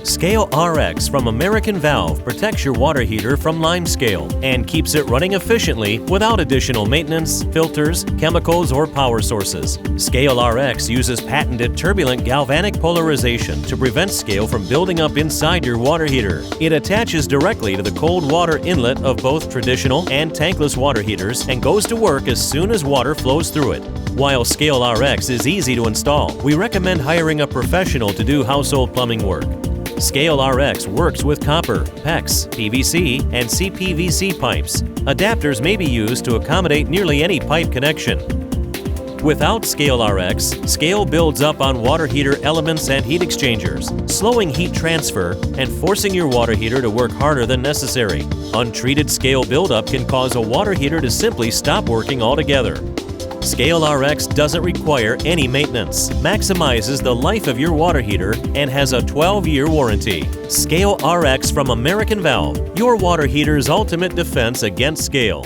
Scale RX from American Valve protects your water heater from lime scale and keeps it running efficiently without additional maintenance, filters, chemicals, or power sources. Scale RX uses patented turbulent galvanic polarization to prevent scale from building up inside your water heater. It attaches directly to the cold water inlet of both traditional and tankless water heaters and goes to work as soon as water flows through it. While Scale RX is easy to install, we recommend hiring a professional to do household plumbing work. Scale RX works with copper, PEX, PVC, and CPVC pipes. Adapters may be used to accommodate nearly any pipe connection. Without Scale RX, scale builds up on water heater elements and heat exchangers, slowing heat transfer and forcing your water heater to work harder than necessary. Untreated scale buildup can cause a water heater to simply stop working altogether. Scale RX doesn't require any maintenance, maximizes the life of your water heater, and has a 12-year warranty. Scale RX from American Valve, your water heater's ultimate defense against scale.